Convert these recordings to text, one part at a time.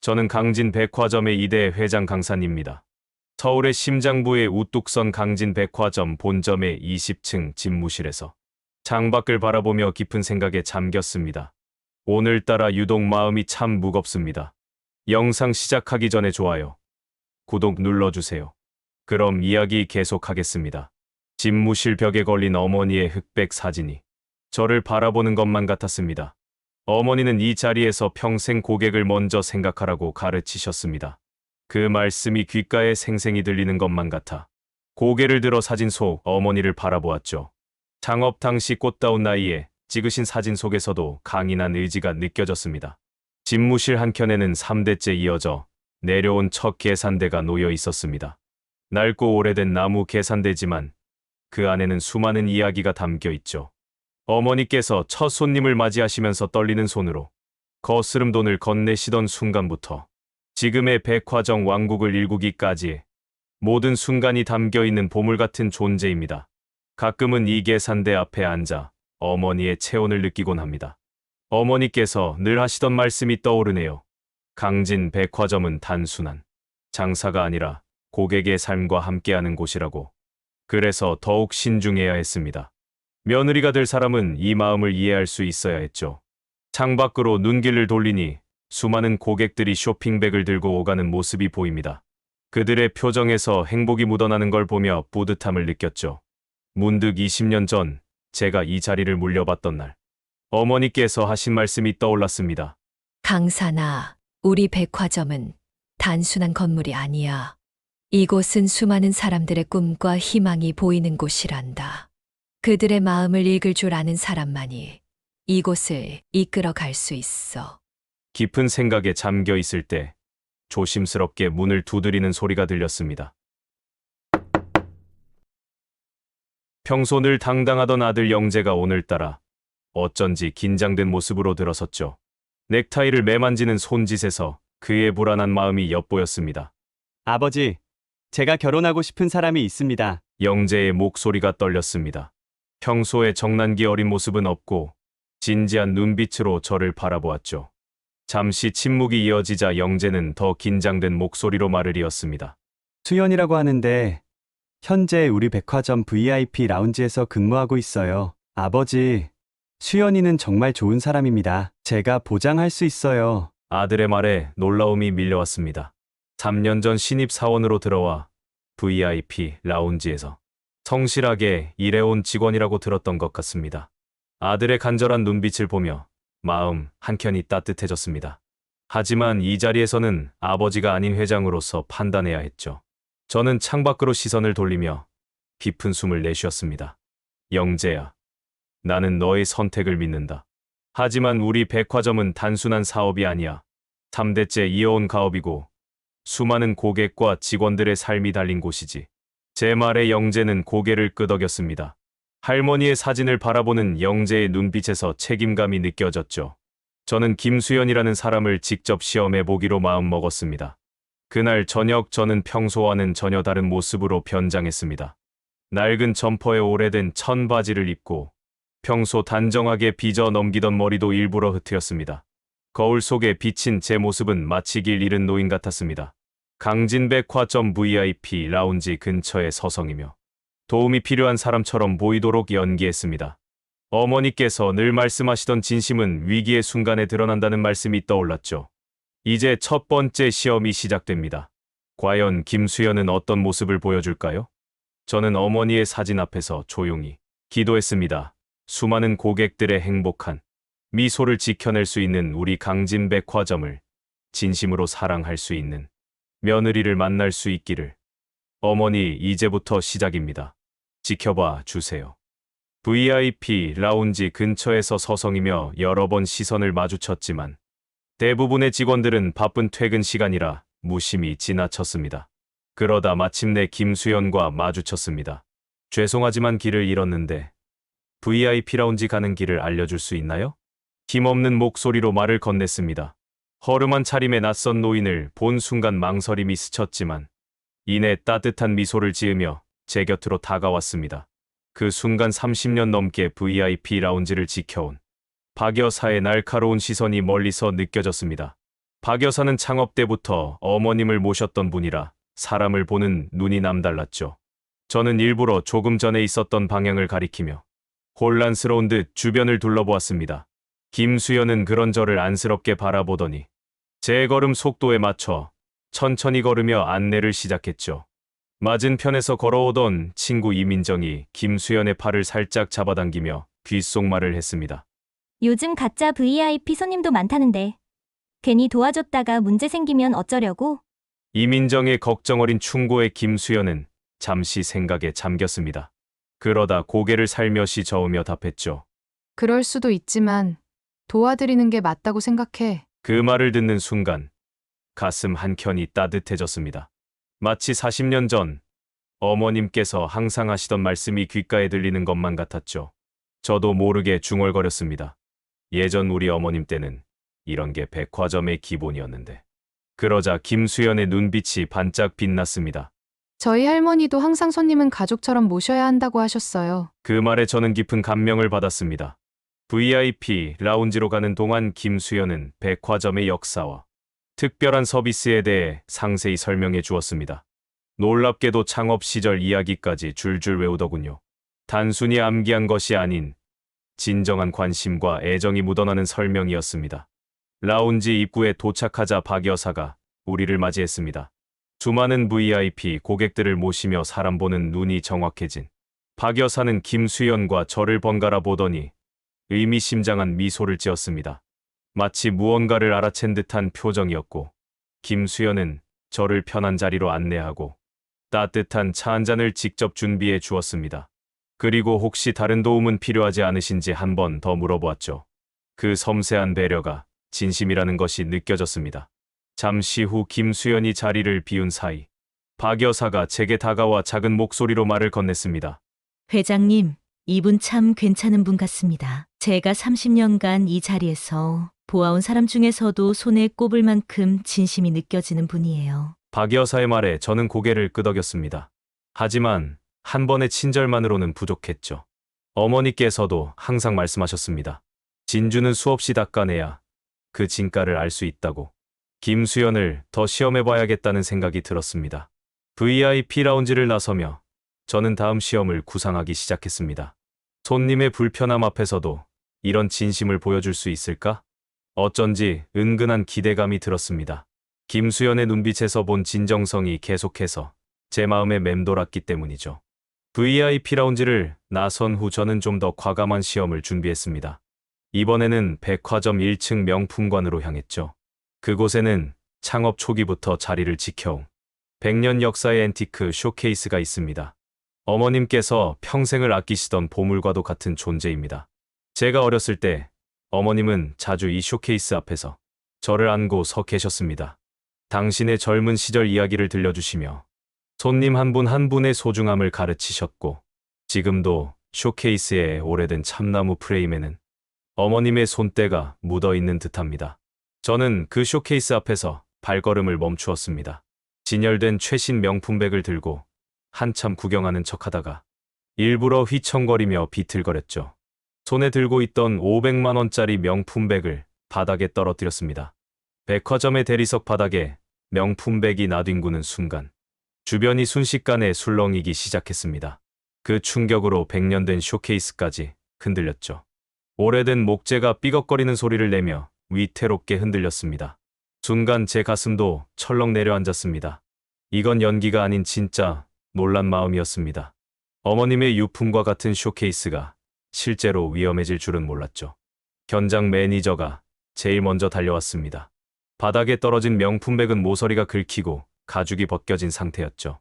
저는 강진 백화점의 2대 회장 강산입니다. 서울의 심장부의 우뚝선 강진 백화점 본점의 20층 집무실에서 창밖을 바라보며 깊은 생각에 잠겼습니다. 오늘따라 유독 마음이 참 무겁습니다. 영상 시작하기 전에 좋아요, 구독 눌러주세요. 그럼 이야기 계속하겠습니다. 집무실 벽에 걸린 어머니의 흑백 사진이 저를 바라보는 것만 같았습니다. 어머니는 이 자리에서 평생 고객을 먼저 생각하라고 가르치셨습니다. 그 말씀이 귓가에 생생히 들리는 것만 같아 고개를 들어 사진 속 어머니를 바라보았죠. 창업 당시 꽃다운 나이에 찍으신 사진 속에서도 강인한 의지가 느껴졌습니다. 집무실 한켠에는 3대째 이어져 내려온 첫 계산대가 놓여 있었습니다. 낡고 오래된 나무 계산대지만 그 안에는 수많은 이야기가 담겨 있죠. 어머니께서 첫 손님을 맞이하시면서 떨리는 손으로 거스름 돈을 건네시던 순간부터 지금의 백화점 왕국을 일구기까지의 모든 순간이 담겨 있는 보물 같은 존재입니다. 가끔은 이 계산대 앞에 앉아 어머니의 체온을 느끼곤 합니다. 어머니께서 늘 하시던 말씀이 떠오르네요. 강진 백화점은 단순한 장사가 아니라 고객의 삶과 함께하는 곳이라고. 그래서 더욱 신중해야 했습니다. 며느리가 될 사람은 이 마음을 이해할 수 있어야 했죠. 창밖으로 눈길을 돌리니 수많은 고객들이 쇼핑백을 들고 오가는 모습이 보입니다. 그들의 표정에서 행복이 묻어나는 걸 보며 뿌듯함을 느꼈죠. 문득 20년 전 제가 이 자리를 물려받던 날, 어머니께서 하신 말씀이 떠올랐습니다. 강산아, 우리 백화점은 단순한 건물이 아니야. 이곳은 수많은 사람들의 꿈과 희망이 보이는 곳이란다. 그들의 마음을 읽을 줄 아는 사람만이 이곳을 이끌어 갈 수 있어. 깊은 생각에 잠겨 있을 때 조심스럽게 문을 두드리는 소리가 들렸습니다. 평소 늘 당당하던 아들 영재가 오늘따라 어쩐지 긴장된 모습으로 들어섰죠. 넥타이를 매만지는 손짓에서 그의 불안한 마음이 엿보였습니다. 아버지, 제가 결혼하고 싶은 사람이 있습니다. 영재의 목소리가 떨렸습니다. 평소의 정난기 어린 모습은 없고 진지한 눈빛으로 저를 바라보았죠. 잠시 침묵이 이어지자 영재는 더 긴장된 목소리로 말을 이었습니다. 수연이라고 하는데 현재 우리 백화점 VIP 라운지에서 근무하고 있어요. 아버지, 수연이는 정말 좋은 사람입니다. 제가 보장할 수 있어요. 아들의 말에 놀라움이 밀려왔습니다. 3년 전 신입사원으로 들어와 VIP 라운지에서 성실하게 일해온 직원이라고 들었던 것 같습니다. 아들의 간절한 눈빛을 보며 마음 한켠이 따뜻해졌습니다. 하지만 이 자리에서는 아버지가 아닌 회장으로서 판단해야 했죠. 저는 창밖으로 시선을 돌리며 깊은 숨을 내쉬었습니다. 영재야, 나는 너의 선택을 믿는다. 하지만 우리 백화점은 단순한 사업이 아니야. 3대째 이어온 가업이고 수많은 고객과 직원들의 삶이 달린 곳이지. 제 말에 영재는 고개를 끄덕였습니다. 할머니의 사진을 바라보는 영재의 눈빛에서 책임감이 느껴졌죠. 저는 김수연이라는 사람을 직접 시험해 보기로 마음먹었습니다. 그날 저녁 저는 평소와는 전혀 다른 모습으로 변장했습니다. 낡은 점퍼에 오래된 천바지를 입고 평소 단정하게 빚어 넘기던 머리도 일부러 흐트렸습니다. 거울 속에 비친 제 모습은 마치 길 잃은 노인 같았습니다. 강진백화점 VIP 라운지 근처에 서성이며 도움이 필요한 사람처럼 보이도록 연기했습니다. 어머니께서 늘 말씀하시던 진심은 위기의 순간에 드러난다는 말씀이 떠올랐죠. 이제 첫 번째 시험이 시작됩니다. 과연 김수연은 어떤 모습을 보여줄까요? 저는 어머니의 사진 앞에서 조용히 기도했습니다. 수많은 고객들의 행복한 미소를 지켜낼 수 있는 우리 강진백화점을 진심으로 사랑할 수 있는 며느리를 만날 수 있기를. 어머니, 이제부터 시작입니다. 지켜봐 주세요. VIP 라운지 근처에서 서성이며 여러 번 시선을 마주쳤지만 대부분의 직원들은 바쁜 퇴근 시간이라 무심히 지나쳤습니다. 그러다 마침내 김수연과 마주쳤습니다. 죄송하지만 길을 잃었는데 VIP 라운지 가는 길을 알려줄 수 있나요? 힘없는 목소리로 말을 건넸습니다. 허름한 차림의 낯선 노인을 본 순간 망설임이 스쳤지만 이내 따뜻한 미소를 지으며 제 곁으로 다가왔습니다. 그 순간 30년 넘게 VIP 라운지를 지켜온 박 여사의 날카로운 시선이 멀리서 느껴졌습니다. 박 여사는 창업 때부터 어머님을 모셨던 분이라 사람을 보는 눈이 남달랐죠. 저는 일부러 조금 전에 있었던 방향을 가리키며 혼란스러운 듯 주변을 둘러보았습니다. 김수연은 그런 저를 안쓰럽게 바라보더니 제 걸음 속도에 맞춰 천천히 걸으며 안내를 시작했죠. 맞은편에서 걸어오던 친구 이민정이 김수연의 팔을 살짝 잡아당기며 귓속말을 했습니다. 요즘 가짜 VIP 손님도 많다는데 괜히 도와줬다가 문제 생기면 어쩌려고? 이민정의 걱정 어린 충고에 김수연은 잠시 생각에 잠겼습니다. 그러다 고개를 살며시 저으며 답했죠. 그럴 수도 있지만 도와드리는 게 맞다고 생각해. 그 말을 듣는 순간 가슴 한켠이 따뜻해졌습니다. 마치 40년 전 어머님께서 항상 하시던 말씀이 귓가에 들리는 것만 같았죠. 저도 모르게 중얼거렸습니다. 예전 우리 어머님 때는 이런 게 백화점의 기본이었는데. 그러자 김수연의 눈빛이 반짝 빛났습니다. 저희 할머니도 항상 손님은 가족처럼 모셔야 한다고 하셨어요. 그 말에 저는 깊은 감명을 받았습니다. VIP 라운지로 가는 동안 김수연은 백화점의 역사와 특별한 서비스에 대해 상세히 설명해 주었습니다. 놀랍게도 창업 시절 이야기까지 줄줄 외우더군요. 단순히 암기한 것이 아닌 진정한 관심과 애정이 묻어나는 설명이었습니다. 라운지 입구에 도착하자 박 여사가 우리를 맞이했습니다. 수많은 VIP 고객들을 모시며 사람 보는 눈이 정확해진 박 여사는 김수연과 저를 번갈아 보더니 의미심장한 미소를 지었습니다. 마치 무언가를 알아챈 듯한 표정이었고, 김수연은 저를 편한 자리로 안내하고 따뜻한 차 한 잔을 직접 준비해 주었습니다. 그리고 혹시 다른 도움은 필요하지 않으신지 한 번 더 물어보았죠. 그 섬세한 배려가 진심이라는 것이 느껴졌습니다. 잠시 후 김수연이 자리를 비운 사이 박 여사가 제게 다가와 작은 목소리로 말을 건넸습니다. 회장님, 이분 참 괜찮은 분 같습니다. 제가 30년간 이 자리에서 보아온 사람 중에서도 손에 꼽을 만큼 진심이 느껴지는 분이에요. 박 여사의 말에 저는 고개를 끄덕였습니다. 하지만 한 번의 친절만으로는 부족했죠. 어머니께서도 항상 말씀하셨습니다. 진주는 수없이 닦아내야 그 진가를 알 수 있다고. 김수연을 더 시험해봐야겠다는 생각이 들었습니다. VIP 라운지를 나서며 저는 다음 시험을 구상하기 시작했습니다. 손님의 불편함 앞에서도 이런 진심을 보여줄 수 있을까? 어쩐지 은근한 기대감이 들었습니다. 김수연의 눈빛에서 본 진정성이 계속해서 제 마음에 맴돌았기 때문이죠. VIP 라운지를 나선 후 저는 좀 더 과감한 시험을 준비했습니다. 이번에는 백화점 1층 명품관으로 향했죠. 그곳에는 창업 초기부터 자리를 지켜온 100년 역사의 앤티크 쇼케이스가 있습니다. 어머님께서 평생을 아끼시던 보물과도 같은 존재입니다. 제가 어렸을 때 어머님은 자주 이 쇼케이스 앞에서 저를 안고 서 계셨습니다. 당신의 젊은 시절 이야기를 들려주시며 손님 한 분 한 분의 소중함을 가르치셨고, 지금도 쇼케이스의 오래된 참나무 프레임에는 어머님의 손때가 묻어있는 듯합니다. 저는 그 쇼케이스 앞에서 발걸음을 멈추었습니다. 진열된 최신 명품백을 들고 한참 구경하는 척하다가 일부러 휘청거리며 비틀거렸죠. 손에 들고 있던 500만 원짜리 명품백을 바닥에 떨어뜨렸습니다. 백화점의 대리석 바닥에 명품백이 나뒹구는 순간 주변이 순식간에 술렁이기 시작했습니다. 그 충격으로 100년 된 쇼케이스까지 흔들렸죠. 오래된 목재가 삐걱거리는 소리를 내며 위태롭게 흔들렸습니다. 순간 제 가슴도 철렁 내려앉았습니다. 이건 연기가 아닌 진짜 놀란 마음이었습니다. 어머님의 유품과 같은 쇼케이스가 실제로 위험해질 줄은 몰랐죠. 현장 매니저가 제일 먼저 달려왔습니다. 바닥에 떨어진 명품백은 모서리가 긁히고 가죽이 벗겨진 상태였죠.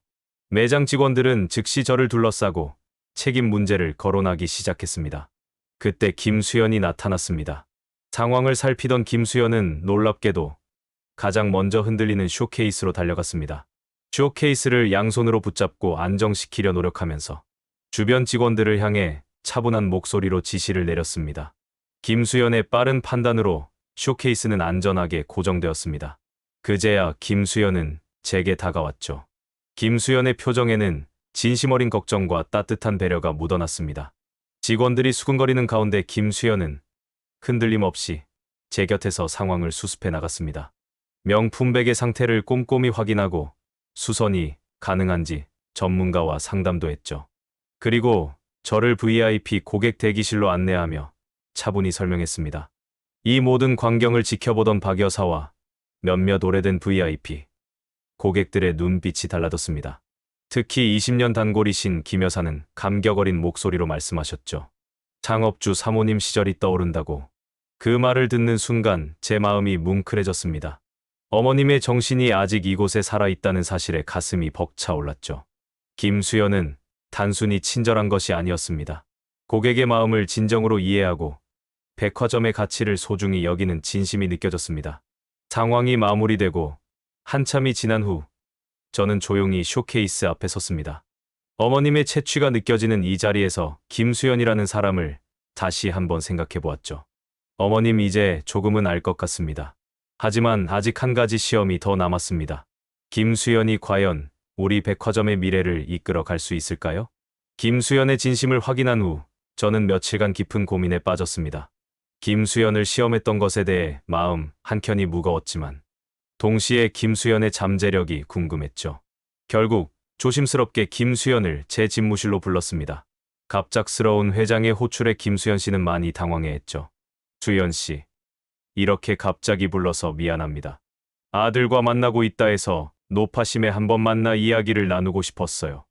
매장 직원들은 즉시 저를 둘러싸고 책임 문제를 거론하기 시작했습니다. 그때 김수연이 나타났습니다. 상황을 살피던 김수연은 놀랍게도 가장 먼저 흔들리는 쇼케이스로 달려갔습니다. 쇼케이스를 양손으로 붙잡고 안정시키려 노력하면서 주변 직원들을 향해 차분한 목소리로 지시를 내렸습니다. 김수연의 빠른 판단으로 쇼케이스는 안전하게 고정되었습니다. 그제야 김수연은 제게 다가왔죠. 김수연의 표정에는 진심 어린 걱정과 따뜻한 배려가 묻어났습니다. 직원들이 수근거리는 가운데 김수연은 흔들림 없이 제 곁에서 상황을 수습해 나갔습니다. 명품백의 상태를 꼼꼼히 확인하고 수선이 가능한지 전문가와 상담도 했죠. 그리고 저를 VIP 고객 대기실로 안내하며 차분히 설명했습니다. 이 모든 광경을 지켜보던 박 여사와 몇몇 오래된 VIP 고객들의 눈빛이 달라졌습니다. 특히 20년 단골이신 김 여사는 감격 어린 목소리로 말씀하셨죠. 창업주 사모님 시절이 떠오른다고. 그 말을 듣는 순간 제 마음이 뭉클해졌습니다. 어머님의 정신이 아직 이곳에 살아있다는 사실에 가슴이 벅차올랐죠. 김수연은 단순히 친절한 것이 아니었습니다. 고객의 마음을 진정으로 이해하고 백화점의 가치를 소중히 여기는 진심이 느껴졌습니다. 상황이 마무리되고 한참이 지난 후 저는 조용히 쇼케이스 앞에 섰습니다. 어머님의 채취가 느껴지는 이 자리에서 김수연이라는 사람을 다시 한번 생각해 보았죠. 어머님 이제 조금은 알 것 같습니다. 하지만 아직 한 가지 시험이 더 남았습니다. 김수연이 과연 우리 백화점의 미래를 이끌어 갈 수 있을까요? 김수연의 진심을 확인한 후 저는 며칠간 깊은 고민에 빠졌습니다. 김수연을 시험했던 것에 대해 마음 한켠이 무거웠지만 동시에 김수연의 잠재력이 궁금했죠. 결국 조심스럽게 김수연을 제 집무실로 불렀습니다. 갑작스러운 회장의 호출에 김수연 씨는 많이 당황해했죠. 수연 씨, 이렇게 갑자기 불러서 미안합니다. 아들과 만나고 있다 해서 노파심에 한번 만나 이야기를 나누고 싶었어요.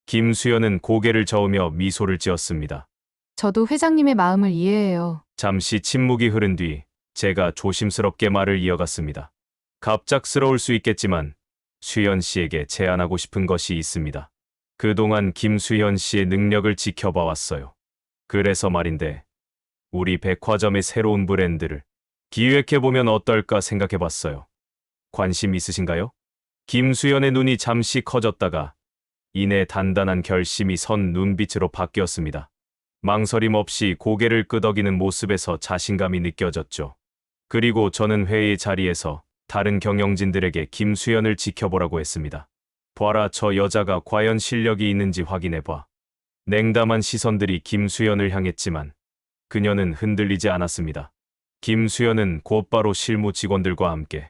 김수연은 고개를 저으며 미소를 지었습니다. 저도 회장님의 마음을 이해해요. 잠시 침묵이 흐른 뒤 제가 조심스럽게 말을 이어갔습니다. 갑작스러울 수 있겠지만 수연 씨에게 제안하고 싶은 것이 있습니다. 그동안 김수연 씨의 능력을 지켜봐 왔어요. 그래서 말인데 우리 백화점의 새로운 브랜드를 기획해보면 어떨까 생각해봤어요. 관심 있으신가요? 김수연의 눈이 잠시 커졌다가 이내 단단한 결심이 선 눈빛으로 바뀌었습니다. 망설임 없이 고개를 끄덕이는 모습에서 자신감이 느껴졌죠. 그리고 저는 회의 자리에서 다른 경영진들에게 김수연을 지켜보라고 했습니다. 봐라, 저 여자가 과연 실력이 있는지 확인해봐. 냉담한 시선들이 김수연을 향했지만 그녀는 흔들리지 않았습니다. 김수연은 곧바로 실무 직원들과 함께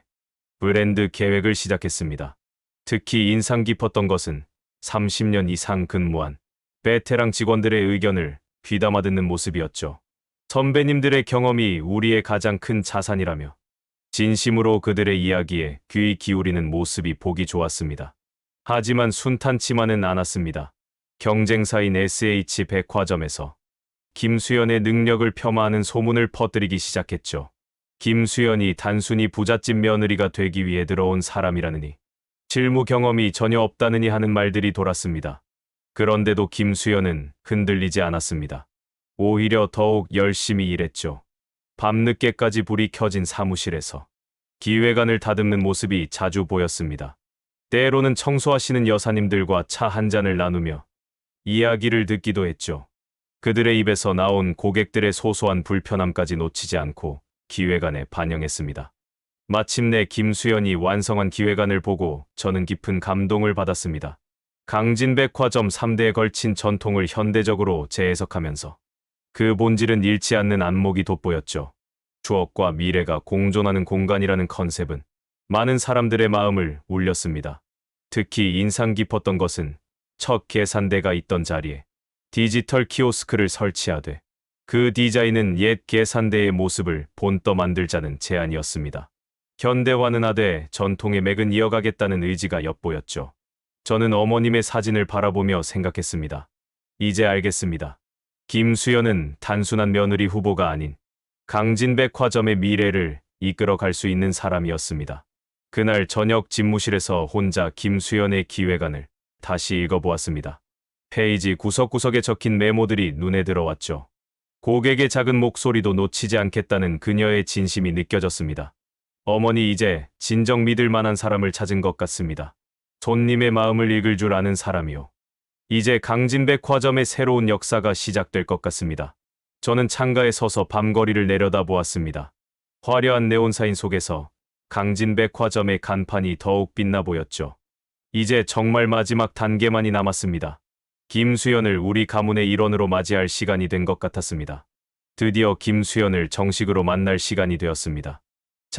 브랜드 계획을 시작했습니다. 특히 인상 깊었던 것은 30년 이상 근무한 베테랑 직원들의 의견을 귀담아 듣는 모습이었죠. 선배님들의 경험이 우리의 가장 큰 자산이라며 진심으로 그들의 이야기에 귀 기울이는 모습이 보기 좋았습니다. 하지만 순탄치만은 않았습니다. 경쟁사인 SH 백화점에서 김수연의 능력을 폄하하는 소문을 퍼뜨리기 시작했죠. 김수연이 단순히 부잣집 며느리가 되기 위해 들어온 사람이라느니, 실무 경험이 전혀 없다느니 하는 말들이 돌았습니다. 그런데도 김수연은 흔들리지 않았습니다. 오히려 더욱 열심히 일했죠. 밤늦게까지 불이 켜진 사무실에서 기획안을 다듬는 모습이 자주 보였습니다. 때로는 청소하시는 여사님들과 차 한 잔을 나누며 이야기를 듣기도 했죠. 그들의 입에서 나온 고객들의 소소한 불편함까지 놓치지 않고 기획안에 반영했습니다. 마침내 김수연이 완성한 기획안을 보고 저는 깊은 감동을 받았습니다. 강진백화점 3대에 걸친 전통을 현대적으로 재해석하면서 그 본질은 잃지 않는 안목이 돋보였죠. 추억과 미래가 공존하는 공간이라는 컨셉은 많은 사람들의 마음을 울렸습니다. 특히 인상 깊었던 것은 첫 계산대가 있던 자리에 디지털 키오스크를 설치하되 그 디자인은 옛 계산대의 모습을 본떠 만들자는 제안이었습니다. 현대화는 하되 전통의 맥은 이어가겠다는 의지가 엿보였죠. 저는 어머님의 사진을 바라보며 생각했습니다. 이제 알겠습니다. 김수연은 단순한 며느리 후보가 아닌 강진백화점의 미래를 이끌어갈 수 있는 사람이었습니다. 그날 저녁 집무실에서 혼자 김수연의 기획안을 다시 읽어보았습니다. 페이지 구석구석에 적힌 메모들이 눈에 들어왔죠. 고객의 작은 목소리도 놓치지 않겠다는 그녀의 진심이 느껴졌습니다. 어머니, 이제 진정 믿을 만한 사람을 찾은 것 같습니다. 손님의 마음을 읽을 줄 아는 사람이요. 이제 강진백화점의 새로운 역사가 시작될 것 같습니다. 저는 창가에 서서 밤거리를 내려다보았습니다. 화려한 네온사인 속에서 강진백화점의 간판이 더욱 빛나 보였죠. 이제 정말 마지막 단계만이 남았습니다. 김수연을 우리 가문의 일원으로 맞이할 시간이 된 것 같았습니다. 드디어 김수연을 정식으로 만날 시간이 되었습니다.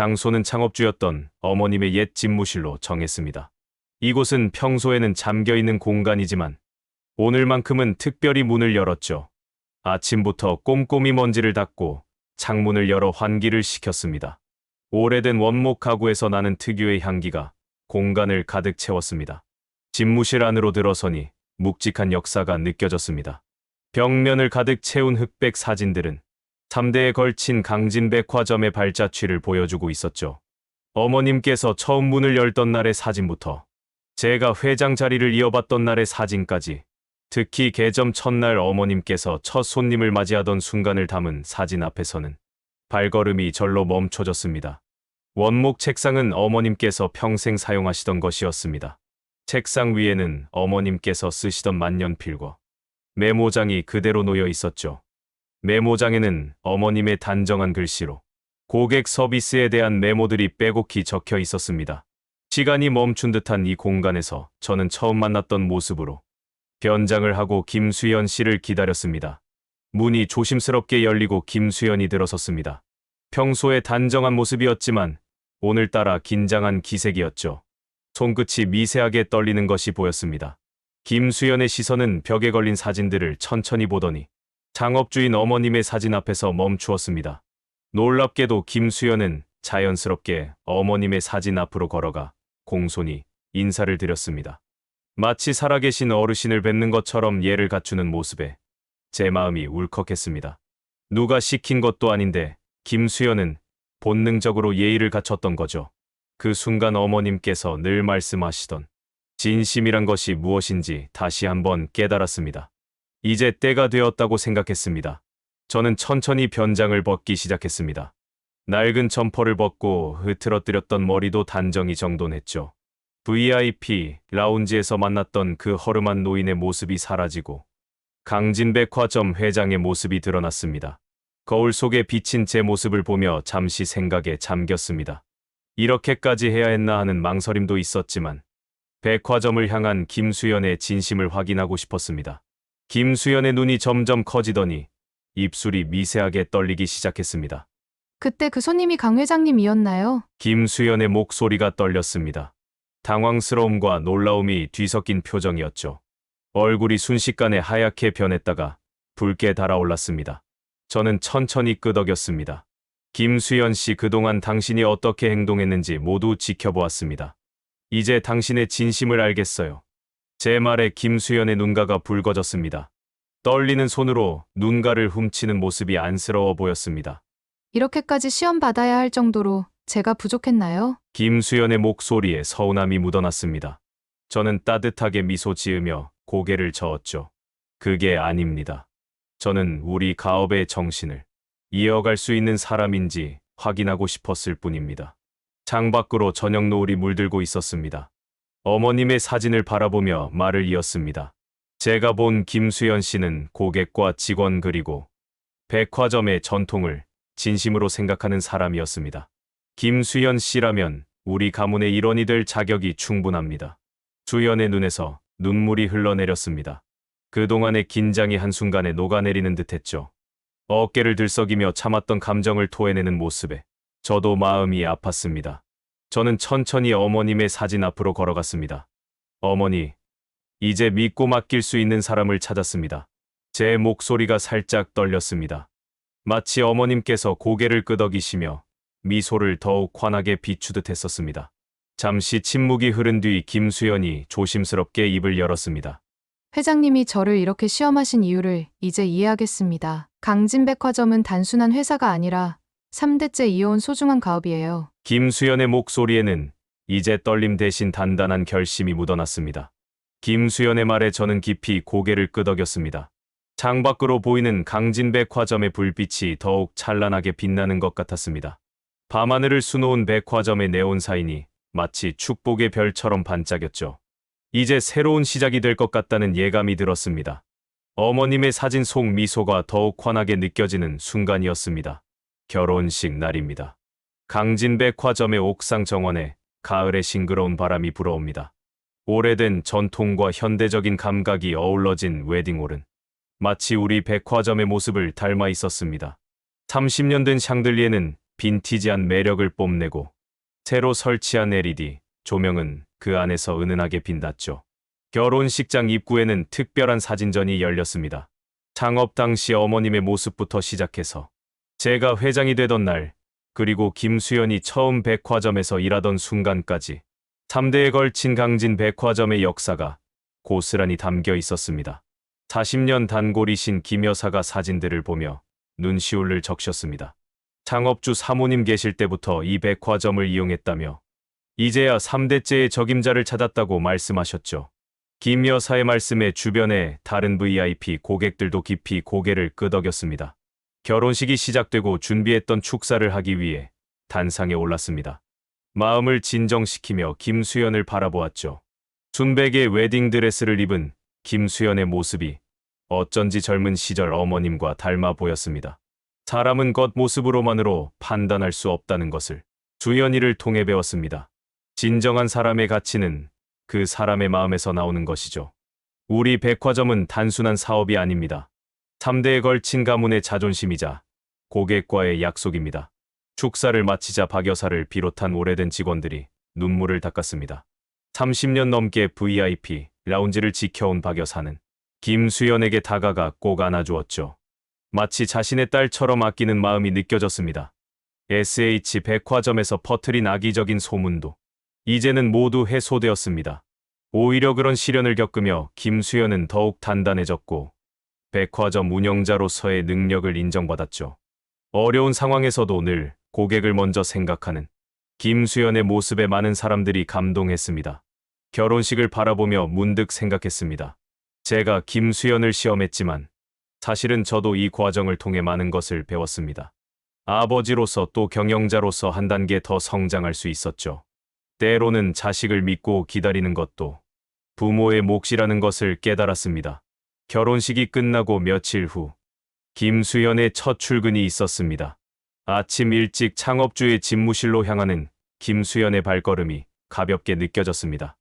장소는 창업주였던 어머님의 옛 집무실로 정했습니다. 이곳은 평소에는 잠겨있는 공간이지만 오늘만큼은 특별히 문을 열었죠. 아침부터 꼼꼼히 먼지를 닦고 창문을 열어 환기를 시켰습니다. 오래된 원목 가구에서 나는 특유의 향기가 공간을 가득 채웠습니다. 집무실 안으로 들어서니 묵직한 역사가 느껴졌습니다. 벽면을 가득 채운 흑백 사진들은 3대에 걸친 강진백화점의 발자취를 보여주고 있었죠. 어머님께서 처음 문을 열던 날의 사진부터 제가 회장 자리를 이어받던 날의 사진까지, 특히 개점 첫날 어머님께서 첫 손님을 맞이하던 순간을 담은 사진 앞에서는 발걸음이 절로 멈춰졌습니다. 원목 책상은 어머님께서 평생 사용하시던 것이었습니다. 책상 위에는 어머님께서 쓰시던 만년필과 메모장이 그대로 놓여 있었죠. 메모장에는 어머님의 단정한 글씨로 고객 서비스에 대한 메모들이 빼곡히 적혀 있었습니다. 시간이 멈춘 듯한 이 공간에서 저는 처음 만났던 모습으로 변장을 하고 김수연 씨를 기다렸습니다. 문이 조심스럽게 열리고 김수연이 들어섰습니다. 평소에 단정한 모습이었지만 오늘따라 긴장한 기색이었죠. 손끝이 미세하게 떨리는 것이 보였습니다. 김수연의 시선은 벽에 걸린 사진들을 천천히 보더니 창업주인 어머님의 사진 앞에서 멈추었습니다. 놀랍게도 김수연은 자연스럽게 어머님의 사진 앞으로 걸어가 공손히 인사를 드렸습니다. 마치 살아계신 어르신을 뵙는 것처럼 예를 갖추는 모습에 제 마음이 울컥했습니다. 누가 시킨 것도 아닌데 김수연은 본능적으로 예의를 갖췄던 거죠. 그 순간 어머님께서 늘 말씀하시던 진심이란 것이 무엇인지 다시 한번 깨달았습니다. 이제 때가 되었다고 생각했습니다. 저는 천천히 변장을 벗기 시작했습니다. 낡은 점퍼를 벗고 흐트러뜨렸던 머리도 단정히 정돈했죠. VIP 라운지에서 만났던 그 허름한 노인의 모습이 사라지고 강진백화점 회장의 모습이 드러났습니다. 거울 속에 비친 제 모습을 보며 잠시 생각에 잠겼습니다. 이렇게까지 해야 했나 하는 망설임도 있었지만 백화점을 향한 김수연의 진심을 확인하고 싶었습니다. 김수연의 눈이 점점 커지더니 입술이 미세하게 떨리기 시작했습니다. 그때 그 손님이 강 회장님이었나요? 김수연의 목소리가 떨렸습니다. 당황스러움과 놀라움이 뒤섞인 표정이었죠. 얼굴이 순식간에 하얗게 변했다가 붉게 달아올랐습니다. 저는 천천히 끄덕였습니다. 김수연 씨, 그동안 당신이 어떻게 행동했는지 모두 지켜보았습니다. 이제 당신의 진심을 알겠어요. 제 말에 김수연의 눈가가 붉어졌습니다. 떨리는 손으로 눈가를 훔치는 모습이 안쓰러워 보였습니다. 이렇게까지 시험 받아야 할 정도로 제가 부족했나요? 김수연의 목소리에 서운함이 묻어났습니다. 저는 따뜻하게 미소 지으며 고개를 저었죠. 그게 아닙니다. 저는 우리 가업의 정신을 이어갈 수 있는 사람인지 확인하고 싶었을 뿐입니다. 창밖으로 저녁 노을이 물들고 있었습니다. 어머님의 사진을 바라보며 말을 이었습니다. 제가 본 김수연 씨는 고객과 직원 그리고 백화점의 전통을 진심으로 생각하는 사람이었습니다. 김수연 씨라면 우리 가문의 일원이 될 자격이 충분합니다. 수연의 눈에서 눈물이 흘러내렸습니다. 그동안의 긴장이 한순간에 녹아내리는 듯했죠. 어깨를 들썩이며 참았던 감정을 토해내는 모습에 저도 마음이 아팠습니다. 저는 천천히 어머님의 사진 앞으로 걸어갔습니다. 어머니, 이제 믿고 맡길 수 있는 사람을 찾았습니다. 제 목소리가 살짝 떨렸습니다. 마치 어머님께서 고개를 끄덕이시며 미소를 더욱 환하게 비추듯 했었습니다. 잠시 침묵이 흐른 뒤 김수연이 조심스럽게 입을 열었습니다. 회장님이 저를 이렇게 시험하신 이유를 이제 이해하겠습니다. 강진백화점은 단순한 회사가 아니라 3대째 이어온 소중한 가업이에요. 김수연의 목소리에는 이제 떨림 대신 단단한 결심이 묻어났습니다. 김수연의 말에 저는 깊이 고개를 끄덕였습니다. 창밖으로 보이는 강진백화점의 불빛이 더욱 찬란하게 빛나는 것 같았습니다. 밤하늘을 수놓은 백화점의 네온 사인이 마치 축복의 별처럼 반짝였죠. 이제 새로운 시작이 될 것 같다는 예감이 들었습니다. 어머님의 사진 속 미소가 더욱 환하게 느껴지는 순간이었습니다. 결혼식 날입니다. 강진백화점의 옥상 정원에 가을의 싱그러운 바람이 불어옵니다. 오래된 전통과 현대적인 감각이 어우러진 웨딩홀은 마치 우리 백화점의 모습을 닮아 있었습니다. 30년 된 샹들리에는 빈티지한 매력을 뽐내고 새로 설치한 LED 조명은 그 안에서 은은하게 빛났죠. 결혼식장 입구에는 특별한 사진전이 열렸습니다. 창업 당시 어머님의 모습부터 시작해서 제가 회장이 되던 날, 그리고 김수연이 처음 백화점에서 일하던 순간까지 3대에 걸친 강진 백화점의 역사가 고스란히 담겨 있었습니다. 40년 단골이신 김 여사가 사진들을 보며 눈시울을 적셨습니다. 창업주 사모님 계실 때부터 이 백화점을 이용했다며 이제야 3대째의 적임자를 찾았다고 말씀하셨죠. 김 여사의 말씀에 주변의 다른 VIP 고객들도 깊이 고개를 끄덕였습니다. 결혼식이 시작되고 준비했던 축사를 하기 위해 단상에 올랐습니다. 마음을 진정시키며 김수연을 바라보았죠. 순백의 웨딩드레스를 입은 김수연의 모습이 어쩐지 젊은 시절 어머님과 닮아 보였습니다. 사람은 겉모습으로만으로 판단할 수 없다는 것을 수연이를 통해 배웠습니다. 진정한 사람의 가치는 그 사람의 마음에서 나오는 것이죠. 우리 백화점은 단순한 사업이 아닙니다. 3대에 걸친 가문의 자존심이자 고객과의 약속입니다. 축사를 마치자 박 여사를 비롯한 오래된 직원들이 눈물을 닦았습니다. 30년 넘게 VIP 라운지를 지켜온 박 여사는 김수연에게 다가가 꼭 안아주었죠. 마치 자신의 딸처럼 아끼는 마음이 느껴졌습니다. SH 백화점에서 퍼뜨린 악의적인 소문도 이제는 모두 해소되었습니다. 오히려 그런 시련을 겪으며 김수연은 더욱 단단해졌고 백화점 운영자로서의 능력을 인정받았죠. 어려운 상황에서도 늘 고객을 먼저 생각하는 김수연의 모습에 많은 사람들이 감동했습니다. 결혼식을 바라보며 문득 생각했습니다. 제가 김수연을 시험했지만 사실은 저도 이 과정을 통해 많은 것을 배웠습니다. 아버지로서 또 경영자로서 한 단계 더 성장할 수 있었죠. 때로는 자식을 믿고 기다리는 것도 부모의 몫이라는 것을 깨달았습니다. 결혼식이 끝나고 며칠 후 김수연의 첫 출근이 있었습니다. 아침 일찍 창업주의 집무실로 향하는 김수연의 발걸음이 가볍게 느껴졌습니다.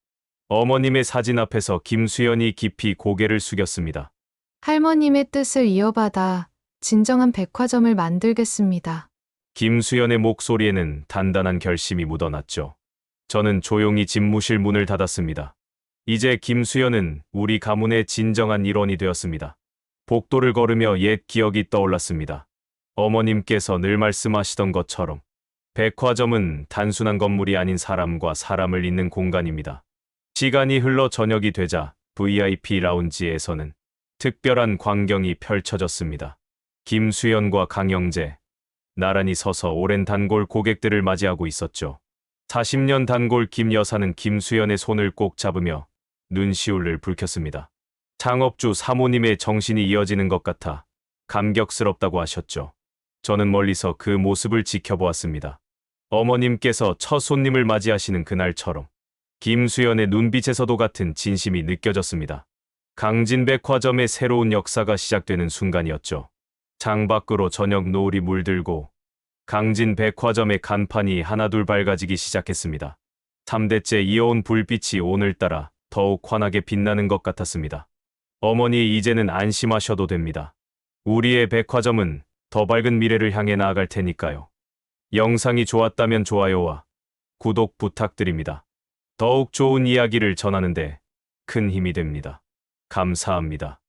어머님의 사진 앞에서 김수연이 깊이 고개를 숙였습니다. 할머님의 뜻을 이어받아 진정한 백화점을 만들겠습니다. 김수연의 목소리에는 단단한 결심이 묻어났죠. 저는 조용히 집무실 문을 닫았습니다. 이제 김수연은 우리 가문의 진정한 일원이 되었습니다. 복도를 걸으며 옛 기억이 떠올랐습니다. 어머님께서 늘 말씀하시던 것처럼 백화점은 단순한 건물이 아닌 사람과 사람을 잇는 공간입니다. 시간이 흘러 저녁이 되자 VIP 라운지에서는 특별한 광경이 펼쳐졌습니다. 김수연과 강영재, 나란히 서서 오랜 단골 고객들을 맞이하고 있었죠. 40년 단골 김 여사는 김수연의 손을 꼭 잡으며 눈시울을 붉혔습니다. 창업주 사모님의 정신이 이어지는 것 같아 감격스럽다고 하셨죠. 저는 멀리서 그 모습을 지켜보았습니다. 어머님께서 첫 손님을 맞이하시는 그날처럼 김수연의 눈빛에서도 같은 진심이 느껴졌습니다. 강진백화점의 새로운 역사가 시작되는 순간이었죠. 창밖으로 저녁 노을이 물들고 강진백화점의 간판이 하나둘 밝아지기 시작했습니다. 3대째 이어온 불빛이 오늘따라 더욱 환하게 빛나는 것 같았습니다. 어머니, 이제는 안심하셔도 됩니다. 우리의 백화점은 더 밝은 미래를 향해 나아갈 테니까요. 영상이 좋았다면 좋아요와 구독 부탁드립니다. 더욱 좋은 이야기를 전하는데 큰 힘이 됩니다. 감사합니다.